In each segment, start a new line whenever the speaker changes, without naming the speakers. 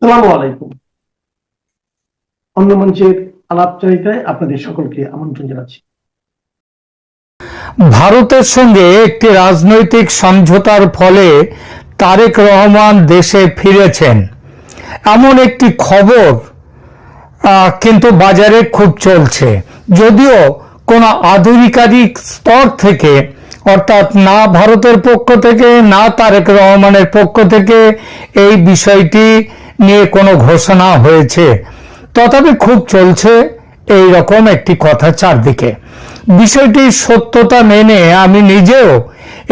সালামু আলাইকুম। অন্য মঞ্চের আলাপচারিতায় আপনাদের সকলকে আমন্ত্রণ জানাচ্ছি।
ভারতের সঙ্গে একটি রাজনৈতিক সমঝোতার ফলে তারেক রহমান দেশে ফিরেছেন এমন একটি খবর কিন্তু বাজারে খুব চলছে। যদিও কোনো আধিকারিক স্তর থেকে, অর্থাৎ না ভারতের পক্ষ থেকে না তারেক রহমানের পক্ষ থেকে এই বিষয়টি নিয়ে কোনো ঘোষণা হয়েছে, তথাপি খুব চলছে এই রকম একটি কথা চারদিকে। বিষয়টির সত্যতা মেনে আমি নিজেও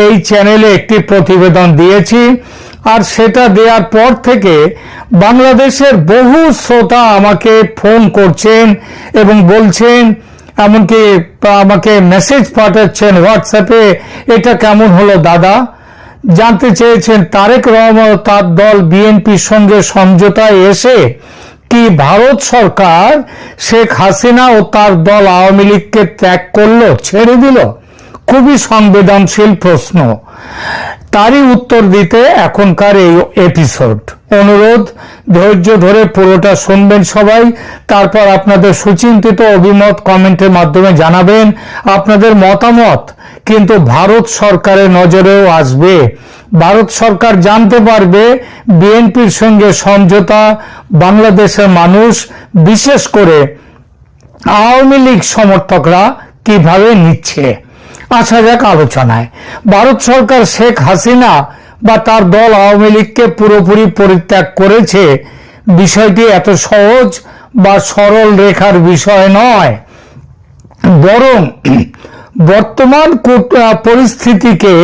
এই চ্যানেলে একটি প্রতিবেদন দিয়েছি, আর সেটা দেওয়ার পর থেকে বাংলাদেশের বহু শ্রোতা আমাকে ফোন করছেন এবং বলছেন, এমনকি আমাকে মেসেজ পাঠাচ্ছেন হোয়াটসঅ্যাপে, এটা কেমন হলো দাদা। জানতে চেয়েছেন তারেক রহমান তার দল বিএনপির সঙ্গে সমঝোতায় এসে কি ভারত সরকার শেখ হাসিনা ও তার দল আওয়ামী লীগকে ত্যাগ করলো, ছেড়ে দিল? খুবই সংবেদনশীল প্রশ্ন। তারই উত্তর দিতে এখনকার এই এপিসোড। অনুরোধ, ধৈর্য ধরে পুরোটা শুনবেন সবাই, তারপর আপনাদের সুচিন্তিত অভিমত কমেন্টের মাধ্যমে জানাবেন। আপনাদের মতামত কিন্তু ভারত সরকারের নজরেও আসবে। ভারত সরকার জানতে পারবে বিএনপির সঙ্গে সমঝোতা বাংলাদেশের মানুষ, বিশেষ করে আওয়ামী লীগ সমর্থকরা কিভাবে নিচ্ছে। আসা যাক আলোচনায়। ভারত সরকার শেখ হাসিনা বা তার দল আওয়ামী লীগকে পুরোপুরি পরিত্যাগ করেছে, বিষয়টি এত সহজ বা সরল রেখার বিষয় নয়। বরং বর্তমান পরিস্থিতিকে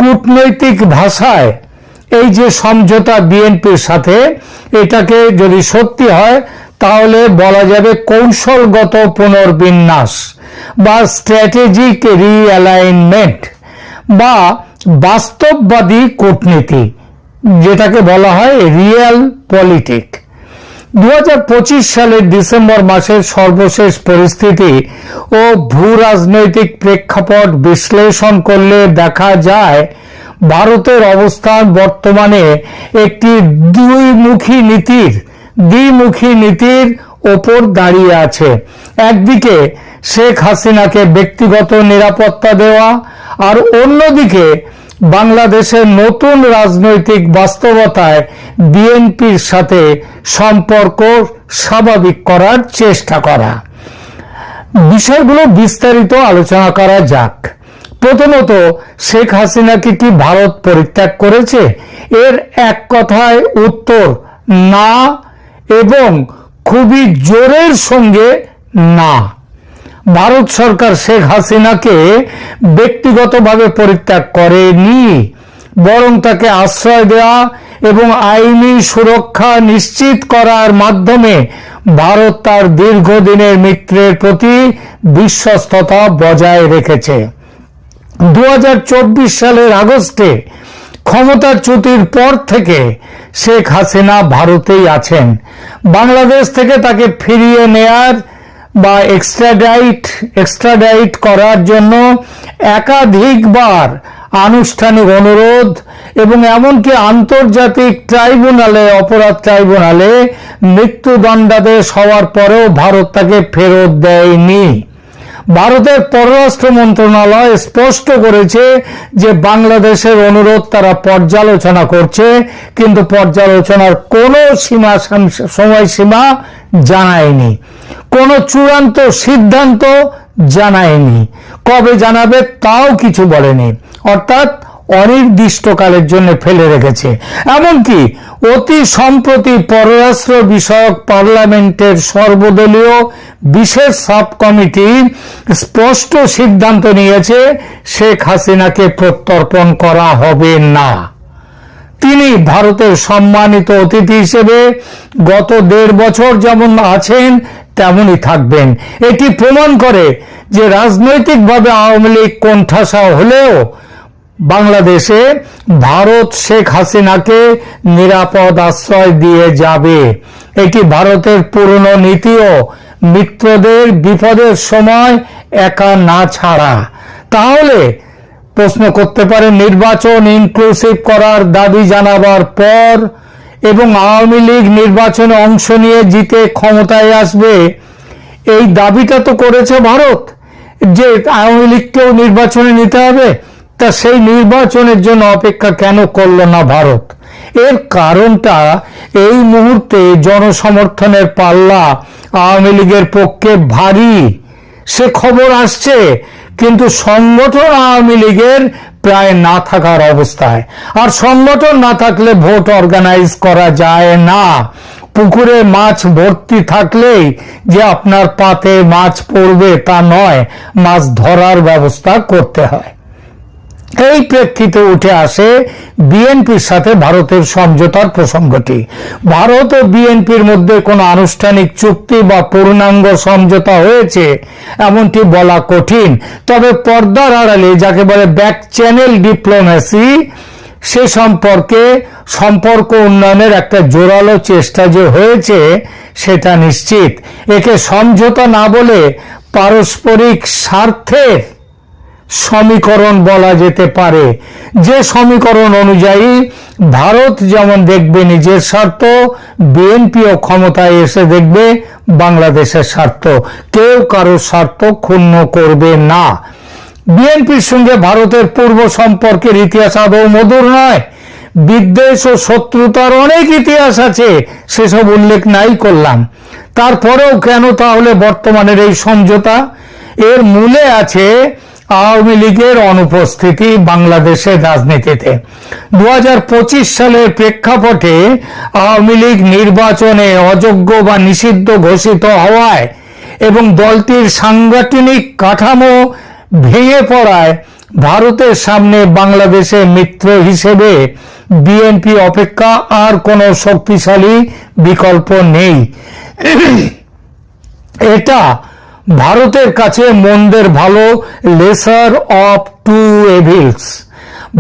কূটনৈতিক ভাষায় এই যে সমঝোতা বিএনপির সাথে, এটাকে যদি সত্যি হয় তাহলে বলা যাবে কৌশলগত পুনর্বিন্যাস বা স্ট্র্যাটেজিক রিঅ্যালাইনমেন্ট বা বাস্তববাদী কূটনীতি, যেটাকে বলা হয় রিয়েল পলিটিক। 2025 সালের ডিসেম্বর মাসের সর্বশেষ পরিস্থিতি ও ভূ রাজনৈতিক প্রেক্ষাপট বিশ্লেষণ করলে দেখা যায় ভারতের অবস্থান বর্তমানে একটি দ্বিমুখী নীতির ওপর দাঁড়িয়ে আছে। একদিকে শেখ হাসিনাকে ব্যক্তিগত নিরাপত্তা দেওয়া, আর অন্যদিকে বাংলাদেশের নতুন রাজনৈতিক বাস্তবতায় বিএনপির সাথে সম্পর্ক স্বাভাবিক করার চেষ্টা করা। বিষয়গুলো বিস্তারিত আলোচনা করা যাক। প্রথমত, শেখ হাসিনাকে কি ভারত পরিত্যাগ করেছে? এর এক কথায় উত্তর না, এবং খুবই জোরের সঙ্গে না। ভারত সরকার শেখ হাসিনাকে ব্যক্তিগতভাবে পরিত্যাগ করেনি, বরং তাকে আশ্রয় দেওয়া এবং আইনি সুরক্ষা নিশ্চিত করার মাধ্যমে ভারত তার দীর্ঘদিনের মিত্রের প্রতি বিশ্বস্ততা বজায় রেখেছে। 2024 সালের আগস্টে ক্ষমতাচ্যুতির পর থেকে শেখ হাসিনা ভারতেই আছেন। বাংলাদেশ থেকে তাকে ফিরিয়ে নেয়ার বা এক্সট্রাডাইট করার জন্য একাধিকবার আনুষ্ঠানিক অনুরোধ এবং এমনকি আন্তর্জাতিক অপরাধ ট্রাইব্যুনালে মৃত্যুদণ্ডাদেশ হওয়ার পরেও ভারত তাকে ফেরত দেয়নি। ভারতের পররাষ্ট্র মন্ত্রণালয় স্পষ্ট করেছে যে বাংলাদেশের অনুরোধ তারা পর্যালোচনা করছে, কিন্তু পর্যালোচনার কোনো সময়সীমা জানায়নি, কোনো চূড়ান্ত সিদ্ধান্ত জানায়নি। কবে জানাবে তাও কিছু বলেনি, অর্থাৎ অনির্দিষ্টকালের জন্য ফেলে রেখেছে। এমনকি অতি সম্প্রতি পররাষ্ট্র বিষয়ক পার্লামেন্টের সর্বদলীয় বিশেষ সাব কমিটি স্পষ্ট সিদ্ধান্ত নিয়েছে শেখ হাসিনাকে প্রত্যর্পণ করা হবে না। তিনি ভারতের সম্মানিত অতিথি হিসেবে গত 1.5 বছর যেমন আছেন তেমনই থাকবেন। এটি প্রমাণ করে যে রাজনৈতিকভাবে আওয়ামী লীগ কোণঠাসা হলেও বাংলাদেশে ভারত শেখ হাসিনাকে নিরাপদ আশ্রয় দিয়ে যাবে। এটি ভারতের পুরনো নীতিও মিত্রদের বিপদের সময় একা না ছাড়া। তাহলে প্রশ্ন করতে পারে, নির্বাচন ইনক্লুসিভ করার দাবি জানাবার পর এবং আওয়ামী লীগ নির্বাচনে অংশ নিয়ে জিতে ক্ষমতায় আসবে, এই দাবিটা তো করেছে ভারত যে আওয়ামী লীগকেও নির্বাচনে নিতে হবে। তা সেই নির্বাচনের জন্য অপেক্ষা কেন করলো না ভারত? এর কারণটা এই মুহূর্তে জনসমর্থনের পাল্লা আওয়ামী লীগের পক্ষে ভারী, সে খবর আসছে। কিন্তু সংগঠন আওয়ামী লীগের প্রায় না থাকার অবস্থায়, আর সংগঠন না থাকলে ভোট অর্গানাইজ করা যায় না। পুকুরে মাছ ভর্তি থাকলেই যে আপনার পাতে মাছ পড়বে তা নয়, মাছ ধরার ব্যবস্থা করতে হয়। এই প্রেক্ষিতে উঠে আসে বিএনপির সাথে ভারতের সমঝোতার প্রসঙ্গটি। ভারত ও বিএনপির মধ্যে কোনো আনুষ্ঠানিক চুক্তি বা পূর্ণাঙ্গ সমঝোতা হয়েছে এমনটি বলা কঠিন, তবে পর্দার আড়ালে যাকে বলে ব্যাক চ্যানেল ডিপ্লোমেসি, সে সম্পর্ক উন্নয়নের একটা জোরালো চেষ্টা যে হয়েছে সেটা নিশ্চিত। একে সমঝোতা না বলে পারস্পরিক স্বার্থের সমীকরণ বলা যেতে পারে, যে সমীকরণ অনুযায়ী ভারত যেমন দেখবে নিজের স্বার্থ, বিএনপিও ক্ষমতায় এসে দেখবে বাংলাদেশের স্বার্থ। কেউ কারোর স্বার্থ ক্ষুণ্ণ করবে না। বিএনপির সঙ্গে ভারতের পূর্ব সম্পর্কের ইতিহাস আদৌ মধুর নয়। বিদ্বেষ ও শত্রুতার অনেক ইতিহাস আছে, সেসব উল্লেখ নাই করলাম। তারপরেও কেন তাহলে বর্তমানের এই সমঝোতা? এর মূলে আছে আওয়ামী লীগের অনুপস্থিতি বাংলাদেশের রাজনীতিতে। 2025 সালের প্রেক্ষাপটে আওয়ামী লীগ নির্বাচনে অযোগ্য বা নিষিদ্ধ ঘোষিত হওয়ায় এবং দলটির সাংগঠনিক কাঠামো ভেঙে পড়ায় ভারতের সামনে বাংলাদেশের মিত্র হিসেবে বিএনপি অপেক্ষা আর কোনো শক্তিশালী বিকল্প নেই। এটা ভারতের কাছে মন্দের ভালো, লেসার অফ টু এভিলস।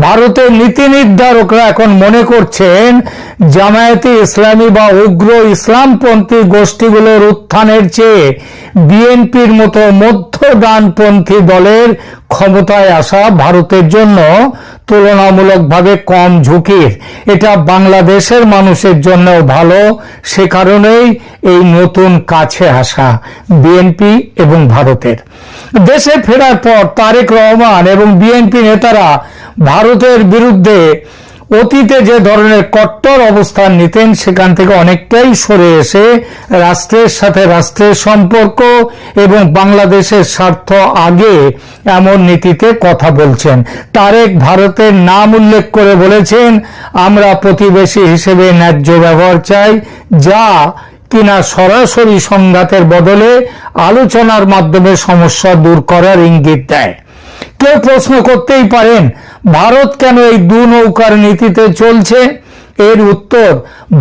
ভারতের নীতি নির্ধারকরা এখন মনে করছেন জামায়াতে ইসলামী বা উগ্র ইসলামপন্থী গোষ্ঠীগুলোর উত্থানের চেয়ে বিএনপির মতো মধ্য ডানপন্থী দলের ক্ষমতায় আসা ভারতের জন্য তুলনামূলকভাবে কম ঝুঁকির। এটা বাংলাদেশের মানুষের জন্যও ভালো। সে কারণেই এই নতুন কাছে আসা বিএনপি এবং ভারতের। দেশে ফেরার পর তারেক রহমান এবং বিএনপি নেতারা ভারতের বিরুদ্ধে অতীতে যে ধরনের কট্টর অবস্থান নিতেন সেখান থেকে অনেকটাই সরে এসে রাষ্ট্রের সাথে রাষ্ট্রের সম্পর্ক এবং বাংলাদেশের স্বার্থ আগে এমন নীতিতে কথা বলছেন। তারেক ভারতের নাম উল্লেখ করে বলেছেন, আমরা প্রতিবেশী হিসেবে ন্যায্য ব্যবহার চাই, যা কিনা সরাসরি সংঘাতের বদলে আলোচনার মাধ্যমে সমস্যা দূর করার ইঙ্গিত দেয়। কেউ প্রশ্ন করতেই পারেন, ভারত কেন এই দু নৌকার নীতিতে চলছে? এর উত্তর,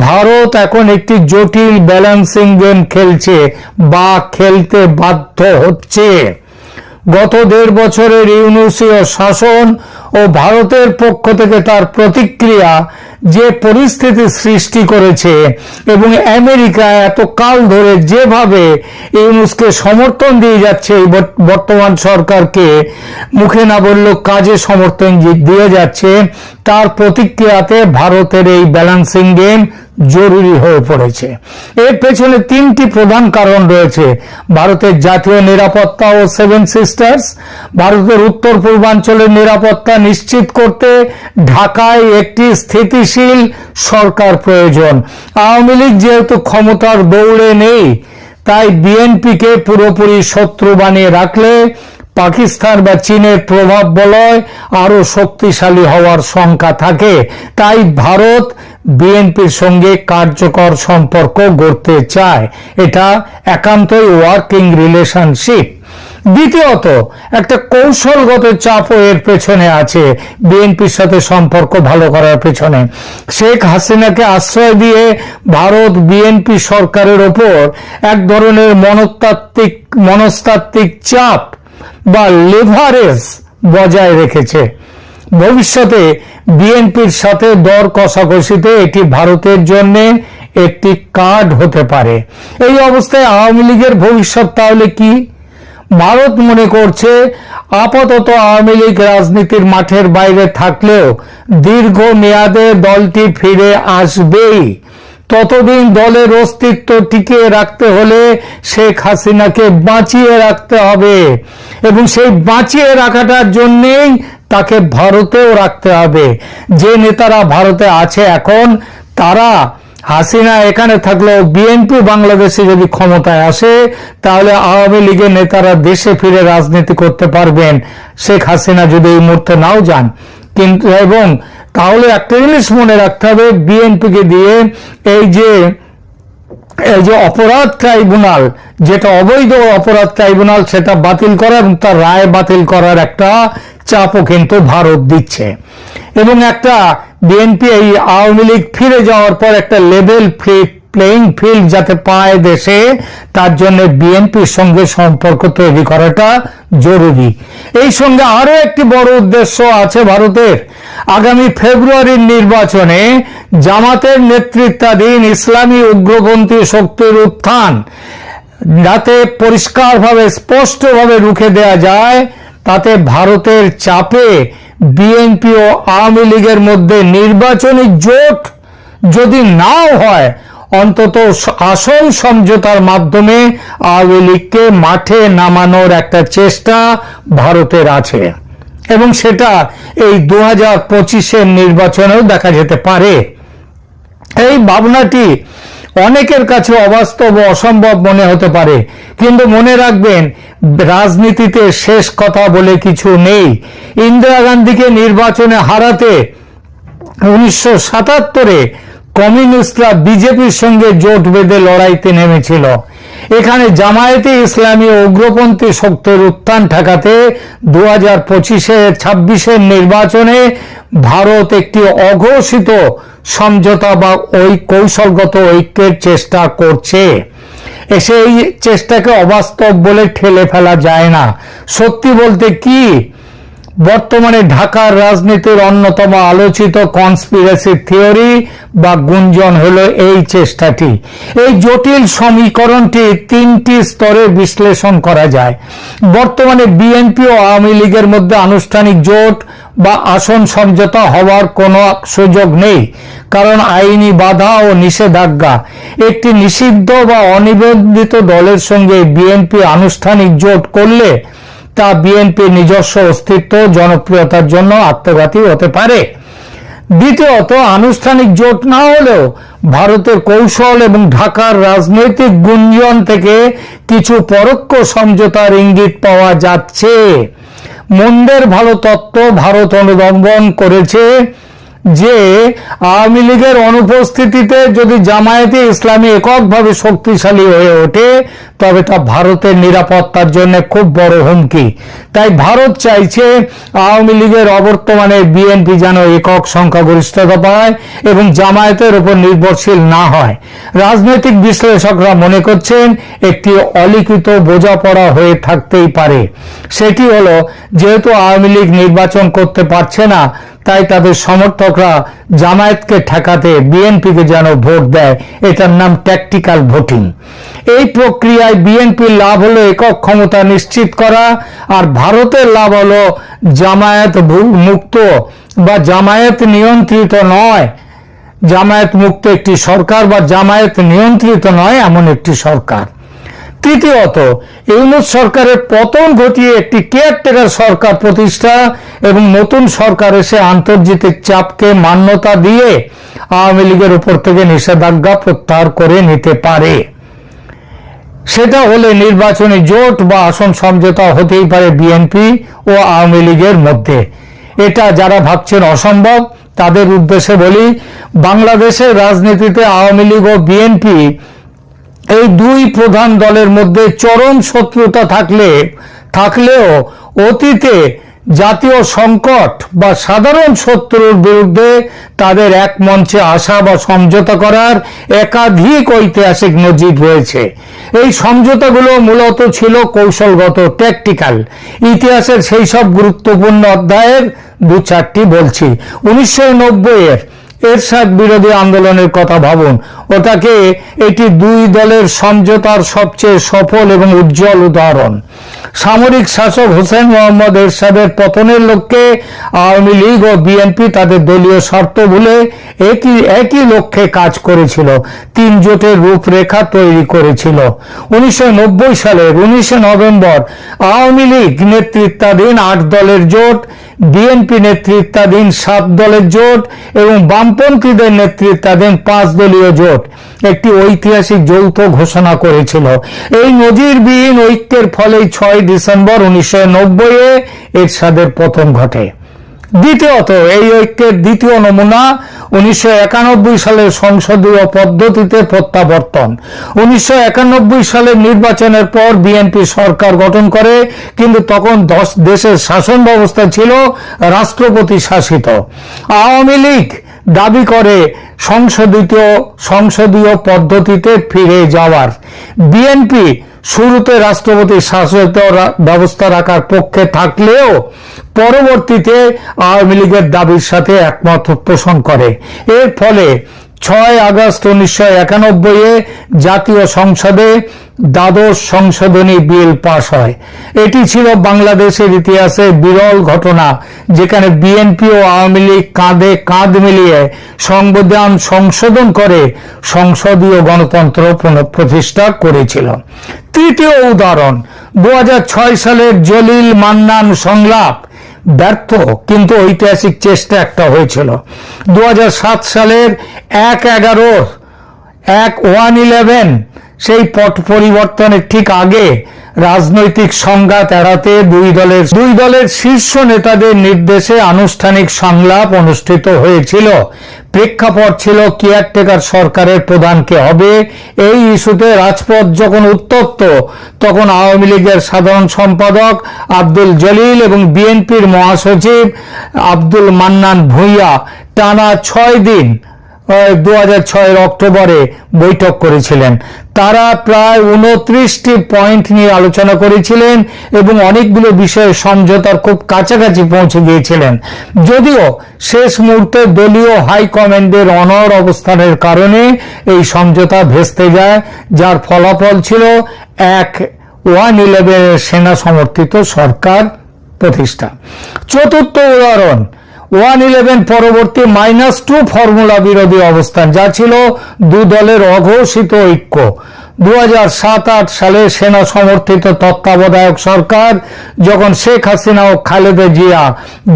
ভারত এখন একটি জটিল ব্যালেন্সিং গেম খেলছে বা খেলতে বাধ্য হচ্ছে। গত 1.5 বছরের ইউনুসীয় শাসন ও ভারতের পক্ষ থেকে তার প্রতিক্রিয়া যে পরিস্থিতি সৃষ্টি করেছে এবং আমেরিকা এত কাল ধরে যেভাবে ইউনুসকে সমর্থন দিয়ে যাচ্ছে, এই বর্তমান সরকারকে মুখে না বললেও কাজে সমর্থন দিয়ে যাচ্ছে, তার প্রতিক্রিয়াতে ভারতের এই ব্যালেন্সিং গেম জরুরি হয়ে পড়েছে। এর পেছনে 3টি প্রধান কারণ রয়েছে: ভারতের জাতীয় নিরাপত্তা ও 7 সিস্টার্স। ভারতের উত্তর পূর্বাঞ্চলের নিরাপত্তা নিশ্চিত করতে ঢাকায় একটি স্থিতিশীল সরকার প্রয়োজন। আওয়ামী লীগ যেহেতু ক্ষমতার দৌড়ে নেই, তাই বিএনপিকে পুরোপুরি শত্রু বানিয়ে রাখলে পাকিস্তান বা চীনের প্রভাব বলয় আরো শক্তিশালী হওয়ার শঙ্কা থাকে। তাই ভারত বিএনপির সঙ্গে কার্যকর সম্পর্ক গড়তে চায়। এটা একান্তই ওয়ার্কিং রিলেশনশিপ। দ্বিতীয়ত, একটা কৌশলগত চাপও এর পেছনে আছে বিএনপির সাথে সম্পর্ক ভালো করার পেছনে। শেখ হাসিনাকে আশ্রয় দিয়ে ভারত বিএনপি সরকারের ওপর এক ধরনের মনস্তাত্ত্বিক চাপ বা লেভারেজ বজায় রেখেছে। ভবিষ্যতে বিএনপির সাথে দর কষাকষিতে এটি ভারতের জন্য একটি কার্ড হতে পারে। এই অবস্থায় আওয়ামী লীগের ভবিষ্যৎ তাহলে কি? ভারত মনে করছে আপাতত আওয়ামী লীগ রাজনীতির মাঠের বাইরে থাকলেও দীর্ঘ মেয়াদে দলটি ফিরে আসবেই। ততদিন দলের অস্তিত্ব টিকিয়ে রাখতে হলে শেখ হাসিনাকে বাঁচিয়ে রাখতে হবে, এবং সেই বাঁচিয়ে রাখাটার জন্যেই তাকে ভারতেও রাখতে হবে। যে নেতারা ভারতে আছে এখন, তারা হাসিনা এখানে থাকলেও বিএনপি বাংলাদেশে যদি ক্ষমতায় আসে, তাহলে আওয়ামী লীগের নেতারা দেশে ফিরে রাজনীতি করতে পারবেন, শেখ হাসিনা যদি এই মুহূর্তে নাও যান। কিন্তু এবং তাহলে একটা জিনিস মনে রাখতে হবে, বিএনপিকে দিয়ে এই যে অপরাধ ট্রাইব্যুনাল, যেটা অবৈধ অপরাধ ট্রাইব্যুনাল, সেটা বাতিল করার এবং তার রায় বাতিল করার একটা চাপও কিন্তু ভারত দিচ্ছে। এবং একটা বিএনপি এই আওয়ামী লীগ ফিরে যাওয়ার পর একটা লেভেল প্লেইং ফিল্ড যাতে পায় দেশে, তার জন্য বিএনপির সঙ্গে সম্পর্ক তৈরি করাটা জরুরি। এই সঙ্গে আরো একটি বড় উদ্দেশ্য আছে ভারতের। আগামী ফেব্রুয়ারির নির্বাচনে জামাতের নেতৃত্বাধীন ইসলামী উগ্রপন্থী শক্তির উত্থান যাতে পরিষ্কারভাবে স্পষ্টভাবে রুখে দেয়া যায়, তাতে ভারতের চাপে বিএনপি ও আওয়ামী লীগের মধ্যে নির্বাচনী জোট যদি নাও হয়, অন্তত আসল সমঝোতার মাধ্যমে আওয়ামী লীগকে মাঠে নামানোর একটা চেষ্টা ভারতের আছে, এবং সেটা এই 2025-এর নির্বাচনেও দেখা যেতে পারে। এই ভাবনাটি অনেকের কাছে অবাস্তব ও অসম্ভব মনে হতে পারে, কিন্তু মনে রাখবেন, রাজনীতিতে শেষ কথা বলে কিছু নেই। ইন্দিরা গান্ধীকে নির্বাচনে হারাতে 1977-এ কমিউনিস্টরা বিজেপির সঙ্গে জোট বেঁধে লড়াইতে নেমেছিল। এখানে জামায়াতে ইসলামী উগ্রপন্থী শক্তির উত্থান ঠেকাতে 2025-26-এর নির্বাচনে ভারত একটি অঘোষিত সমঝোতা বা ওই কৌশলগত ঐক্যের চেষ্টা করছে। সেই চেষ্টাকে অবাস্তব বলে ঠেলে ফেলা যায় না। সত্যি বলতে কি, বর্তমানে ঢাকার রাজনীতির অন্যতম আলোচিত কনস্পিরেসি থিওরি বা গুঞ্জন হলো এই চেষ্টাটি। এই জটিল সমীকরণটি তিনটি স্তরে বিশ্লেষণ করা যায়। বর্তমানে বিএনপি ও আওয়ামী লীগের মধ্যে আনুষ্ঠানিক জোট বা আসন সমঝোতা হওয়ার কোনো সুযোগ নেই, কারণ আইনি বাধা ও নিষেধাজ্ঞা। একটি নিষিদ্ধ বা অনিবন্ধিত দলের সঙ্গে বিএনপি আনুষ্ঠানিক জোট করলে তা বিএনপির নিজস্ব অস্তিত্ব জনপ্রিয়তার জন্য আত্মঘাতী হতে পারে। দ্বিতীয়ত, আনুষ্ঠানিক জোট না হলেও ভারতের কৌশল এবং ঢাকার রাজনৈতিক গুঞ্জন থেকে কিছু পরোক্ষ সমঝোতার ইঙ্গিত পাওয়া যাচ্ছে। মন্দের ভালো তত্ত্ব ভারত অনুধাবন করেছে যে আওয়ামী লীগের অনুপস্থিতিতে যদি জামায়াতে ইসলামী এককভাবে শক্তিশালী হয়ে ওঠে, তবে তা ভারতের নিরাপত্তার জন্য খুব বড় হুমকি। তাই ভারত চাইছে আওয়ামী লীগের অবর্তমানে বিএনপি যেন একক সংখ্যাগরিষ্ঠতা পায় এবং জামায়াতের উপর নির্ভরশীল না হয়। রাজনৈতিক বিশ্লেষকরা মনে করছেন একটি অলিখিত বোঝাপড়া হয়ে থাকতেই পারে। সেটি হলো, যেহেতু আওয়ামী লীগ নির্বাচন করতে পারছে না, তাই তাদের সমর্থকরা জামায়াতকে ঠেকাতে বিএনপিকে যেন ভোট দেয়। এটার নাম ট্যাকটিক্যাল ভোটিং। এই প্রক্রিয়ায় বিএনপির লাভ হলো একক ক্ষমতা নিশ্চিত করা, আর ভারতের লাভ হলো জামায়াত মুক্ত বা জামায়াত নিয়ন্ত্রিত নয়, জামায়াত মুক্ত একটি সরকার বা জামায়াত নিয়ন্ত্রিত নয় এমন একটি সরকার। তৃতীয়ত, ইউনূস সরকারের পতন ঘটিয়ে একটি কেয়ারটেকার সরকার প্রতিষ্ঠা এবং নতুন সরকার এসে আন্তর্জাতিক চাপকে মান্যতা দিয়ে আওয়ামী লীগের উপর থেকে নিষেধাজ্ঞা প্রত্যাহার করে নিতে পারে। সেটা হলে নির্বাচনী জোট বা আসন সমঝোতা হতেই পারে বিএনপি ও আওয়ামী লীগের মধ্যে। এটা যারা ভাবছেন অসম্ভব, তাদের উদ্দেশ্যে বলি, বাংলাদেশের রাজনীতিতে আওয়ামী লীগ ও বিএনপি এই দুই প্রধান দলের মধ্যে চরম শত্রুতা থাকলেও অতীতে জাতীয় সংকট বা সাধারণ শত্রুর বিরুদ্ধে তাদের এক মঞ্চে আসা বা সমঝোতা করার একাধিক ঐতিহাসিক নজির রয়েছে। এই সমঝোতাগুলো মূলত ছিল কৌশলগত, ট্যাকটিক্যাল। ইতিহাসের সেই সব গুরুত্বপূর্ণ অধ্যায়ের দু চারটি বলছি। 1990-এর এরশাদ বিরোধী আন্দোলনের কথা ভাবুন। ওটাকে এটি দুই দলের সমঝোতার সবচেয়ে সফল এবং উজ্জ্বল উদাহরণ। সামরিক শাসক হোসেন মোহাম্মদ এরশাদের পতনের লক্ষ্যে আওয়ামী লীগ ও বিএনপি তাদের দলীয় স্বার্থ ভুলে একই লক্ষ্যে কাজ করেছিল, 3 জোটের রূপরেখা তৈরি করেছিল। 1990 সালের 19 নভেম্বর আওয়ামী লীগ নেতৃত্বাধীন 8 দলের জোট, বিএনপি নেতৃত্বাধীন 7 দলের জোট এবং বামপন্থীদের নেতৃত্বাধীন 5 দলীয় জোট একটি ঐতিহাসিক যৌথ ঘোষণা করেছিল। এই নজিরবিহীন ঐক্যের ফলেই 6 ডিসেম্বর 1990-এ এরশাদের পতন ঘটে। দ্বিতীয়ত, এই ঐক্যের দ্বিতীয় নমুনা 1991 সালের সংসদীয় পদ্ধতিতে প্রত্যাবর্তন। 1991 সালের নির্বাচনের পর বিএনপি সরকার গঠন করে, কিন্তু তখন দেশের শাসন ব্যবস্থা ছিল রাষ্ট্রপতি শাসিত। আওয়ামী লীগ দাবি করে সংসদীয় পদ্ধতিতে ফিরে যাওয়ার। বিএনপি শুরুতে রাষ্ট্রপতি শাসিত ব্যবস্থা রাখার পক্ষে থাকলেও পরবর্তীতে আওয়ামী লীগের দাবির সাথে একমত পোষণ করে। এর ফলে 6 আগস্ট 1991-এ জাতীয় সংসদে দ্বাদশ সংশোধনী বিল পাস হয়। এটি ছিল বাংলাদেশের ইতিহাসে বিরল ঘটনা, যেখানে বিএনপি ও আওয়ামী লীগ কাঁধে কাঁধ মিলিয়ে সংবিধান সংশোধন করে সংসদীয় গণতন্ত্র পুনঃপ্রতিষ্ঠা করেছিল। তৃতীয় উদাহরণ 2006 সালের জলিল মান্নান সংলাপ ব্যর্থ, কিন্তু ঐতিহাসিক চেষ্টা একটা হয়েছিল। 2007 সালের 1/11 সেই পট পরিবর্তনের ঠিক আগে রাজনৈতিক সংঘাত এড়াতে দুই দলের শীর্ষ নেতাদের নির্দেশে আনুষ্ঠানিক সংলাপ অনুষ্ঠিত হয়েছিল। প্রেক্ষাপট ছিল কেয়ারটেকার সরকারের প্রধান কে হবে। এই ইস্যুতে রাজপথ যখন উত্তপ্ত, তখন আওয়ামী লীগের সাধারণ সম্পাদক আব্দুল জলিল এবং বিএনপির মহাসচিব আব্দুল মান্নান ভূঁইয়া টানা 6 দিন 2006 অক্টোবরে বৈঠক করেছিলেন। তারা প্রায় 29টি পয়েন্ট নিয়ে আলোচনা করেছিলেন এবং অনেকগুলো বিষয়ে সমঝোতার খুব কাছাকাছি পৌঁছে গিয়েছিলেন। যদিও শেষ মুহূর্তে দলীয় হাইকমান্ডের অনড় অবস্থানের কারণে এই সমঝোতা ভেস্তে যায়, যার ফলাফল ছিল 1/11 সেনা সমর্থিত সরকার প্রতিষ্ঠা। চতুর্থ উদাহরণ 1/11 পরবর্তী -2 ফর্মুলা বিরোধী অবস্থান, যা ছিল দু দলের অঘোষিত ঐক্য। 2007-8 সালে সেনা সমর্থিত তত্ত্বাবধায়ক সরকার যখন শেখ হাসিনা ও খালেদা জিয়া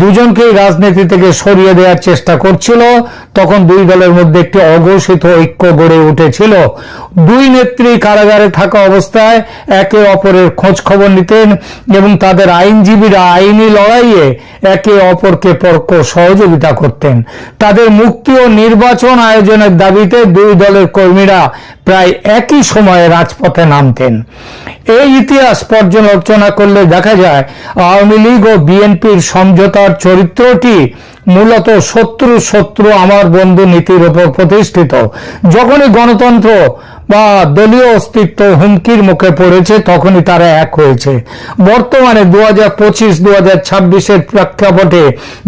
দুজনকেই রাজনীতি থেকে সরিয়ে দেওয়ার চেষ্টা করছিল, তখন দুই দলের মধ্যে একটি অঘোষিত ঐক্য গড়ে উঠেছিল। দুই নেত্রী কারাগারে থাকা অবস্থায় একে অপরের খোঁজ খবর নিতেন এবং তাদের আইনজীবীরা আইনি লড়াইয়ে একে অপরকে পরোক্ষ সহযোগিতা করতেন। তাদের মুক্তি ও নির্বাচন আয়োজনের দাবিতে দুই দলের কর্মীরা প্রায় একই সময়ে রাজপথে নামতেন। এই ইতিহাস পর্যালোচনা করলে দেখা যায় আওয়ামী লীগ ও বিএনপির সমঝোতার চরিত্রটি মূলত শত্রু আমার বন্ধু নীতির উপর প্রতিষ্ঠিত। যখনই গণতন্ত্র বা দলীয় অস্তিত্ব হুমকির মুখে পড়েছে, তখনই তারা এক হয়েছে। বর্তমানে 2025-2026-এর প্রেক্ষাপটে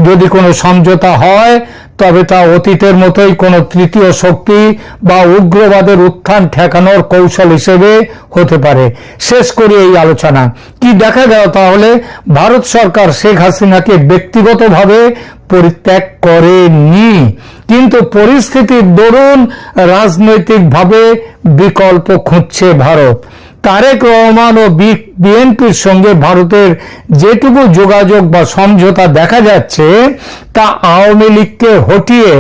যদি কোনো সমঝোতা হয়, তবে তা অতীতের মতোই কোনো তৃতীয় শক্তি বা উগ্রবাদের উত্থান ঠেকানোর কৌশল হিসেবে হতে পারে। শেষ করি এই আলোচনা। কি দেখা গেল তাহলে? ভারত সরকার শেখ হাসিনাকে ব্যক্তিগতভাবে পরিত্যাগ করেনি, কিন্তু পরিস্থিতির দরুন রাজনৈতিকভাবে বিকল্প খুঁজছে ভারত। তারেক রহমান ও বিএনপির সঙ্গে ভারতের যেটুকু যোগাযোগ বা সমঝোতা দেখা যাচ্ছে, তা আওয়ামী লীগকে হটিয়ে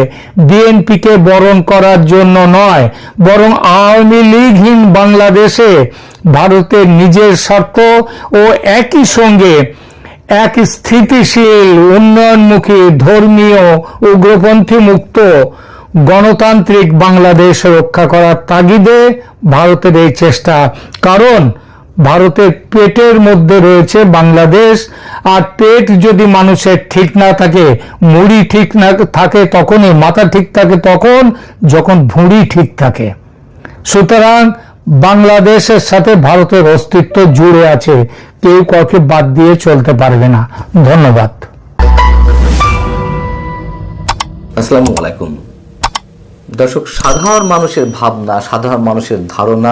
বিএনপিকে বরণ করার জন্য নয়, বরং আওয়ামী লীগহীন বাংলাদেশে ভারতের নিজের স্বার্থ ও একই সঙ্গে এক স্থিতিশীল, উন্নয়নমুখী, ধর্মীয়, উগ্রপন্থী মুক্ত গণতান্ত্রিক বাংলাদেশ রক্ষা করার তাগিদে ভারতের এই চেষ্টা। কারণ ভারতের পেটের মধ্যে রয়েছে বাংলাদেশ, আর পেট যদি মানুষের ঠিক না থাকে, মুড়ি ঠিক না থাকে তখনই, মাথা ঠিক থাকে তখন যখন ভুঁড়ি ঠিক থাকে। সুতরাং বাংলাদেশের সাথে ভারতের অস্তিত্ব জুড়ে আছে, কেউ কাউকে বাদ দিয়ে চলতে পারবে না। ধন্যবাদ।
আসসালামু আলাইকুম দর্শক, সাধারণ মানুষের ভাবনা, সাধারণ মানুষের ধারণা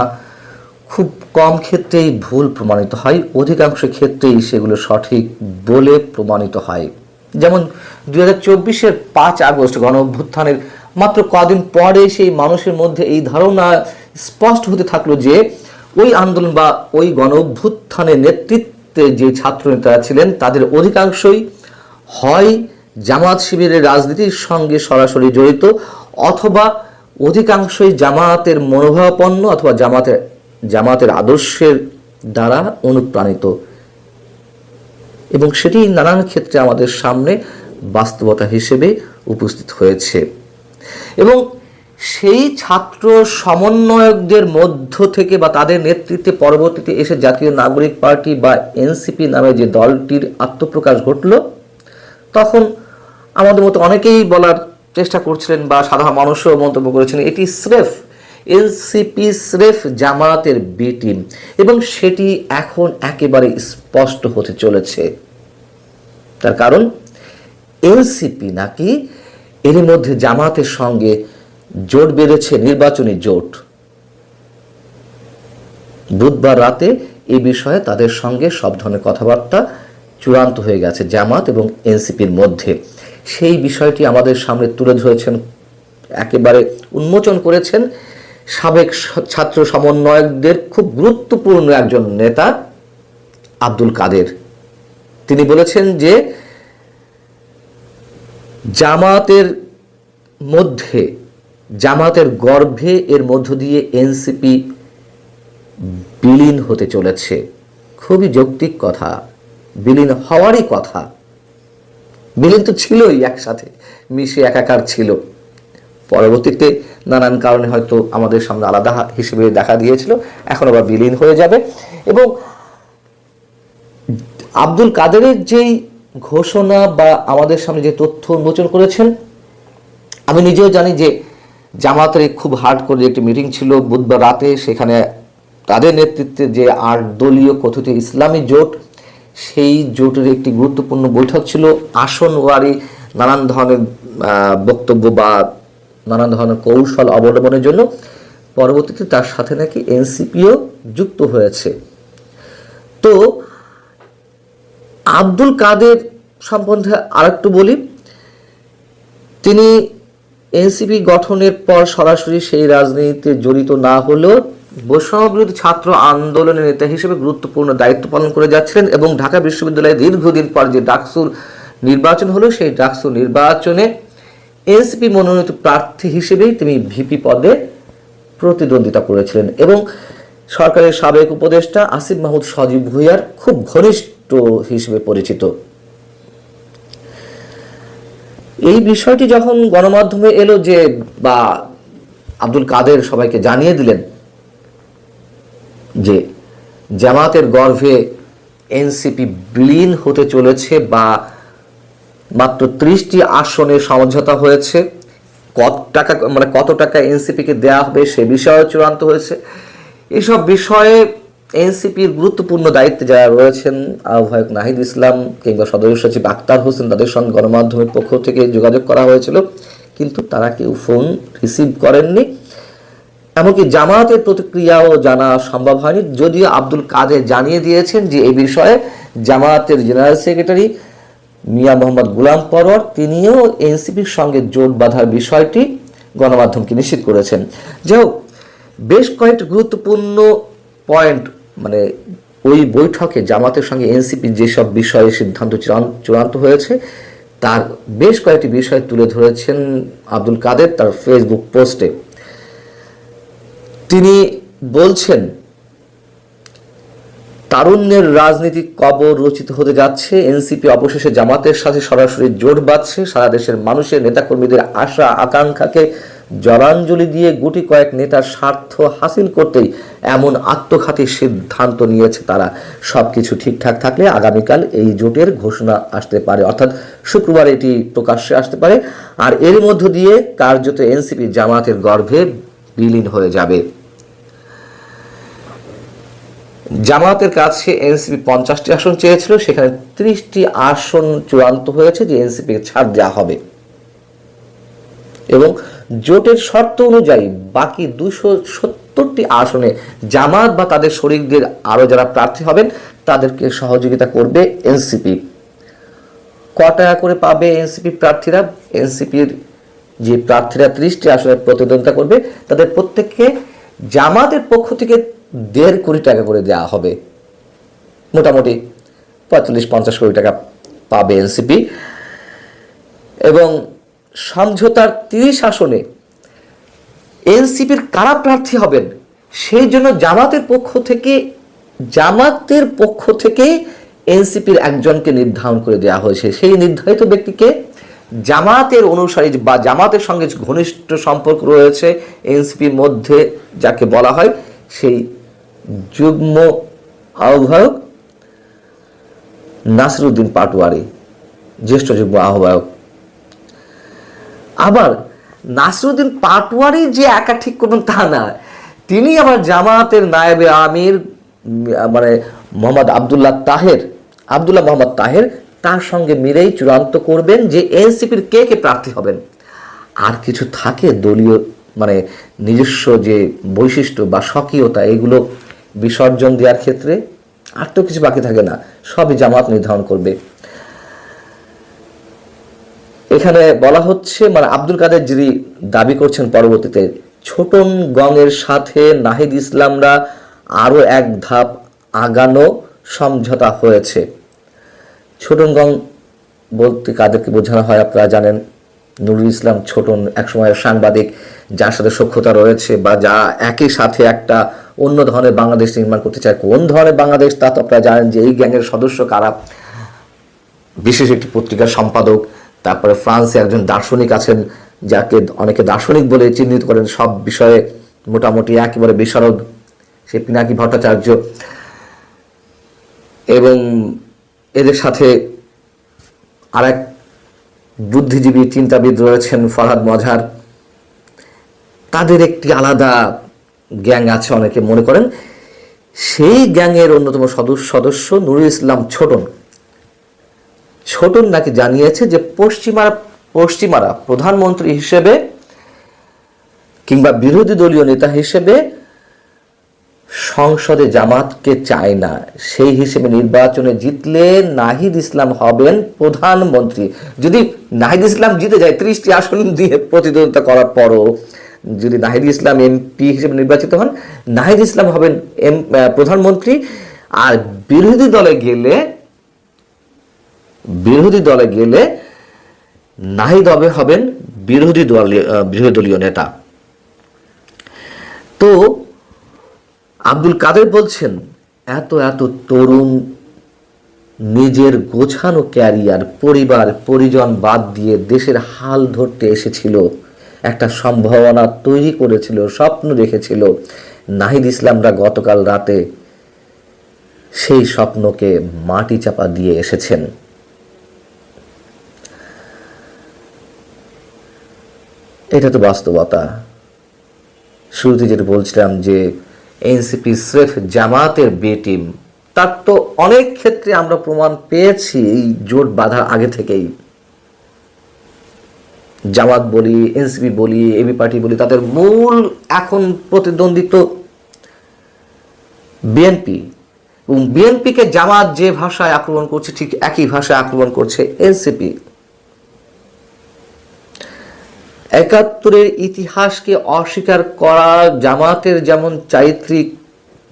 খুব কম ক্ষেত্রেই ভুল প্রমাণিত হয়, অধিকাংশ ক্ষেত্রেই সেগুলো সঠিক বলে প্রমাণিত হয়। যেমন 2024-এর 5 আগস্ট গণ অভ্যুত্থানের মাত্র কদিন পরে সেই মানুষের মধ্যে এই ধারণা স্পষ্ট হতে থাকলো যে ওই আন্দোলন বা ওই গণ অভ্যুত্থানের নেতৃত্বে যে ছাত্র নেতারা ছিলেন তাদের অধিকাংশই হয় জামাত শিবিরের রাজনীতির সঙ্গে সরাসরি জড়িত, অথবা অধিকাংশই জামাতের মনোভাবাপন্ন অথবা জামাতের আদর্শের দ্বারা অনুপ্রাণিত, এবং সেটি নানান ক্ষেত্রে আমাদের সামনে বাস্তবতা হিসেবে উপস্থিত হয়েছে। এবং সেই ছাত্র সমন্বয়কদের মধ্য থেকে বা তাদের নেতৃত্বে পরবর্তীতে এসে জাতীয় নাগরিক পার্টি বা এনসিপি নামে যে দলটির আত্মপ্রকাশ ঘটল, তখন আমাদের মতো অনেকেই বলার চেষ্টা করছিলেন বা সাধারণ মানুষও মন্তব্য করেছিলেন এটি স্রেফ এনসিপি, স্রেফ জামাতের বি টিম, এবং সেটি এখন একেবারে স্পষ্ট হতে চলেছে। তার কারণ এনসিপি নাকি এর মধ্যে জামাতের সঙ্গে জোট বেঁধেছে, নির্বাচনী জোট। বুধবার রাতে এই বিষয়ে তাদের সঙ্গে সব ধরনের কথাবার্তা চূড়ান্ত হয়ে গেছে জামাত এবং এনসিপির মধ্যে। সেই বিষয়টি আমাদের সামনে তুলে ধরেছেন, একেবারে উন্মোচন করেছেন সাবেক ছাত্র সমন্বয়কদের খুব গুরুত্বপূর্ণ একজন নেতা আব্দুল কাদের। তিনি বলেছেন যে জামাতের গর্ভে এর মধ্য দিয়ে এনসিপি বিলীন হতে চলেছে। খুবই যৌক্তিক কথা, বিলীন হওয়ারই কথা। বিলীন তো ছিলই, একসাথে মিশে একাকার ছিল, পরবর্তীতে নানান কারণে হয়তো আমাদের সামনে আলাদা হিসেবে দেখা দিয়েছিল, এখন আবার বিলীন হয়ে যাবে। এবং আব্দুল কাদেরের যেই ঘোষণা বা আমাদের সামনে যে তথ্য উন্মোচন করেছেন, আমি নিজেও জানি যে জামাতের খুব হার্ড করে একটি মিটিং ছিল বুধবার রাতে। সেখানে তাদের নেতৃত্বে যে 8 দলীয় কথিত ইসলামী জোট, সেই জোটের একটি গুরুত্বপূর্ণ বৈঠক ছিল আসনওয়ারি নানান ধরনের বক্তব্য বা নানান ধরনের কৌশল অবলম্বনের জন্য। পরবর্তীতে তার সাথে নাকি এনসিপিও যুক্ত হয়েছে। তো আব্দুল কাদের সম্বন্ধে আরেকটু বলি, তিনি এনসিপি গঠনের পর সরাসরি সেই রাজনীতিতে জড়িত না হলেও বৈষম্যবিরোধী ছাত্র আন্দোলনের নেতা হিসেবে গুরুত্বপূর্ণ দায়িত্ব পালন করে যাচ্ছিলেন, এবং ঢাকা বিশ্ববিদ্যালয়ে দীর্ঘদিন পর যে ডাকসুর নির্বাচন হলো, সেই ডাকসুর নির্বাচনে এনসিপি মনোনীত প্রার্থী হিসেবেই তিনি ভিপি পদে প্রতিদ্বন্দ্বিতা করেছিলেন, এবং সরকারের সাবেক উপদেষ্টা আসিফ মাহমুদ সজীব ভুঁইয়ার খুব ঘনিষ্ঠ হিসেবে পরিচিত। এই বিষয়টি যখন গণমাধ্যমে এলো যে বা আব্দুল কাদের সবাইকে জানিয়ে দিলেন যে জামাতের গর্ভে এনসিপি বিলীন হতে চলেছে বা মাত্র 30টি আসনে সমঝোতা হয়েছে, কত টাকা এনসিপিকে দেওয়া হবে সে বিষয়ে চূড়ান্ত হয়েছে। এসব বিষয়ে এনসিপির গুরুত্বপূর্ণ দায়িত্বে যারা রয়েছেন, আহ্বায়ক নাহিদ ইসলাম কিংবা সদস্য সচিব আক্তার হোসেন, তাদের সঙ্গে গণমাধ্যমের পক্ষ থেকে যোগাযোগ করা হয়েছিল, কিন্তু তারা কেউ ফোন রিসিভ করেননি। এমনকি জামাতের প্রতিক্রিয়াও জানা সম্ভব হয়নি, যদিও আব্দুল কাদের জানিয়ে দিয়েছেন যে এই বিষয়ে জামাতের জেনারেল সেক্রেটারি মিয়া মোহাম্মদ গোলাম পরোয়ার তিনিও এনসিপির সঙ্গে জোট বাঁধার বিষয়টি গণমাধ্যমকে নিশ্চিত করেছেন। যাই হোক, বেশ কয়েকটি গুরুত্বপূর্ণ পয়েন্ট, মানে ওই বৈঠকে জামাতের সঙ্গে এনসিপি যেসব বিষয়ে সিদ্ধান্ত চূড়ান্ত হয়েছে তার বেশ কয়েকটি বিষয় তুলে ধরেছেন আব্দুল কাদের তার ফেসবুক পোস্টে। তিনি বলছেন, তারুণ্যের রাজনীতিক কবর রচিত হতে যাচ্ছে, এনসিপি অবশেষে জামাতের সাথে সরাসরি জোট বাঁধছে, সারা দেশের মানুষের নেতাকর্মীদের আশা আকাঙ্ক্ষাকে জলাঞ্জলি দিয়ে গুটি কয়েক নেতার স্বার্থ হাসিল করতেই এমন আত্মঘাতী সিদ্ধান্ত নিয়েছে তারা। সবকিছু ঠিকঠাক থাকলে আগামীকাল এই জোটের ঘোষণা আসতে পারে, অর্থাৎ শুক্রবার এটি প্রকাশ্যে আসতে পারে, আর এর মধ্য দিয়ে কার্যত এনসিপি জামাতের গর্ভে বিলীন হয়ে যাবে। জামাতের কাছে এনসিপি 50টি আসন চেয়েছিল, সেখানে 30টি আসন চূড়ান্ত হয়েছে যে এনসিপিকে ছাড় দেওয়া হবে, এবং জোটের শর্ত অনুযায়ী বাকি 70টি আসনে জামাত বা তাদের শরিকদের আরো যারা প্রার্থী হবেন তাদেরকে সহযোগিতা করবে এনসিপি। ক টাকা করে পাবে এনসিপি প্রার্থীরা? এনসিপির যে প্রার্থীরা 30টি আসনে প্রতিদ্বন্দ্বিতা করবে তাদের প্রত্যেককে জামাতের পক্ষ থেকে 1.5 কোটি টাকা করে দেওয়া হবে। মোটামুটি 45-50 কোটি টাকা পাবে এনসিপি। এবং সমঝোতার 30 আসনে এনসিপির কারা প্রার্থী হবেন সেই জন্য জামাতের পক্ষ থেকে এনসিপির একজনকে নির্ধারণ করে দেওয়া হয়েছে। সেই নির্ধারিত ব্যক্তিকে জামাতের অনুসারী বা জামাতের সঙ্গে ঘনিষ্ঠ সম্পর্ক রয়েছে এনসিপির মধ্যে, যাকে বলা হয় সেই যুগ্ম আহ্বায়ক নাসিরউদ্দিন পাটোয়ারি, জ্যেষ্ঠ যুগ্ম আহ্বায়ক। আবার নাসিরউদ্দিন পাটোয়ারি যে একা ঠিক করবেন তা না, তিনি আবার জামাতের নায়েবে আমির মানে আব্দুল্লাহ মোহাম্মদ তাহের তার সঙ্গে মিলেই চূড়ান্ত করবেন যে এনসিপির কে কে প্রার্থী হবেন। আর কিছু থাকে দলীয় মানে নিজস্ব যে বৈশিষ্ট্য বা স্বকীয়তা, এগুলো বিসর্জন দেওয়ার ক্ষেত্রে আর তো কিছু বাকি থাকে না, সবই জামাত নির্ধারণ করবে। এখানে বলা হচ্ছে মানে আব্দুল কাদের যিনি দাবি করছেন পরবর্তীতে ছোটনগংয়ের সাথে নাহিদ ইসলামরা আরো এক ধাপ আগানো সমঝোতা হয়েছে। ছোটনগং বলতে কাদেরকে বোঝানো হয় আপনারা জানেন। নুরুল ইসলাম ছোটন একসময়ের সাংবাদিক, যার সাথে সখ্যতা রয়েছে বা যা একই সাথে একটা অন্য ধরনের বাংলাদেশ নির্মাণ করতে চায়। কোন ধরনের বাংলাদেশ তা তো আপনারা জানেন যে এই গ্যাংয়ের সদস্য কারা। বিশেষ একটি পত্রিকার সম্পাদক, তারপরে ফ্রান্সে একজন দার্শনিক আছেন যাকে অনেকে দার্শনিক বলে চিহ্নিত করেন, সব বিষয়ে মোটামুটি একেবারে বিশারদ, সে পিনাকি ভট্টাচার্য। এবং এদের সাথে আর এক বুদ্ধিজীবী চিন্তাবিদ রয়েছেন ফরহাদ মজহার। তাদের একটি আলাদা গ্যাং আছে অনেকে মনে করেন। সেই গ্যাংয়ের অন্যতম সদস্য নুরুল ইসলাম ছোটন নাকি জানিয়েছে যে পশ্চিমারা প্রধানমন্ত্রী হিসেবে কিংবা বিরোধী দলীয় নেতা হিসেবে সংসদে জামাতকে চায় না। সেই হিসেবে নির্বাচনে জিতলে নাহিদ ইসলাম হবেন প্রধানমন্ত্রী। যদি নাহিদ ইসলাম জিতে যায় 30টি আসন দিয়ে প্রতিদ্বন্দ্বিতা করার পরও যদি নাহিদ ইসলাম এমপি হিসেবে নির্বাচিত হন, নাহিদ ইসলাম হবেন প্রধানমন্ত্রী। আর বিরোধী দলে গেলে নাহিদ হবেন বিরোধী দলীয় নেতা। তো আব্দুল কাদের বলছেন এত তরুণ নিজের গোছানো ক্যারিয়ার, পরিবার পরিজন বাদ দিয়ে দেশের হাল ধরতে এসেছিল, একটা সম্ভাবনা তৈরি করেছিল, স্বপ্ন দেখেছিল। নাহিদ ইসলামরা গতকাল রাতে সেই স্বপ্নকে মাটি চাপা দিয়ে এসেছেন। এটা তো বাস্তবতা। শুরুতে যেটা বলছিলাম যে এনসিপি স্রেফ জামাতের বি টিম, তার তো অনেক ক্ষেত্রে আমরা প্রমাণ পেয়েছি এই জোট বাঁধার আগে থেকেই। জামাত বলি, এনসিপি বলি, এবি পার্টি বলি, তাদের মূল এখন প্রতিদ্বন্দ্বিত বিএনপি। এবং বিএনপিকে জামাত যে ভাষায় আক্রমণ করছে ঠিক একই ভাষায় আক্রমণ করছে এনসিপি। ৭১-এর ইতিহাসকে অস্বীকার করা জামাতের যেমন চারিত্রিক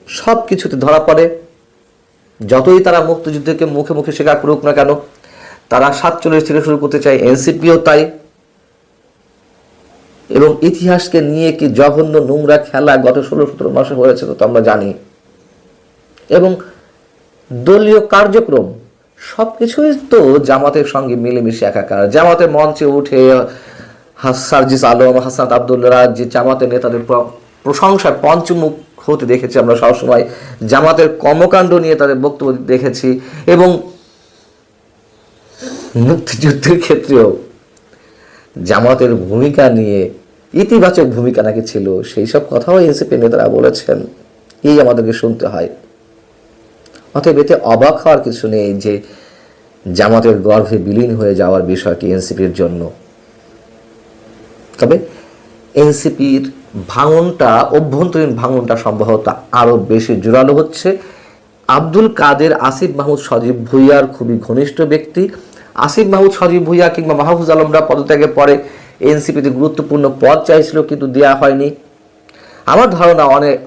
সব কিছুতে ধরা পড়ে। যতই তারা মুক্তিযুদ্ধকে মুখে মুখে স্বীকার করুক না কেন, তারা ৪৭ থেকে শুরু করতে চায়, এনসিপিও তাই। এবং ইতিহাসকে নিয়ে কি জঘন্য নোংরা খেলা গত ১৬-১৭ মাসে হয়েছে তো আমরা জানি। এবং দলীয় কার্যক্রম সবকিছুই তো জামাতের সঙ্গে মিলেমিশে একাকার। জামাতের মঞ্চে উঠে সার্জিস আলম, হাসনাত আব্দুল্লাহ যে জামাতের নেতাদের প্রশংসায় পঞ্চমুখ হতে দেখেছি আমরা সবসময়। জামাতের কর্মকাণ্ড নিয়ে তাদের বক্তব্য দেখেছি। এবং মুক্তিযুদ্ধের ক্ষেত্রেও জামাতের ভূমিকা নিয়ে ইতিবাচক ভূমিকা নাকি ছিল, সেই সব কথাও এনসিপি নেতারা বলেছেন। এই আমাদেরকে শুনতে হয়। অতএব এতে অবাক হওয়ার কিছু নেই যে জামাতের গর্ভে বিলীন হয়ে যাওয়ার বিষয়টি এনসিপির জন্য। তবে এনসিপির ভাঙনটা, অভ্যন্তরীণ ভাঙনটা সম্ভবত আরো বেশি জোরালো হচ্ছে। আব্দুল কাদের আসিফ মাহমুদ সজীব ভুঁইয়ার খুবই ঘনিষ্ঠ ব্যক্তি। আসিফ মাহমুদ সজীব ভুঁইয়া কিংবা মাহফুজ আলমরা পদত্যাগের পরে এনসিপিতে গুরুত্বপূর্ণ পদ চাইছিল, কিন্তু দেয়া হয়নি। আমার ধারণা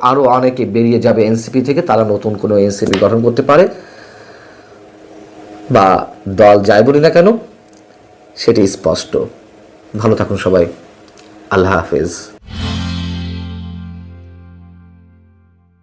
আরো অনেকে বেরিয়ে যাবে এনসিপি থেকে, তারা নতুন কোনো এনসিপি গঠন করতে পারে, বা দল যাই বলি না কেন সেটি স্পষ্ট। ভালো থাকুন সবাই, আল্লাহ হাফেজ।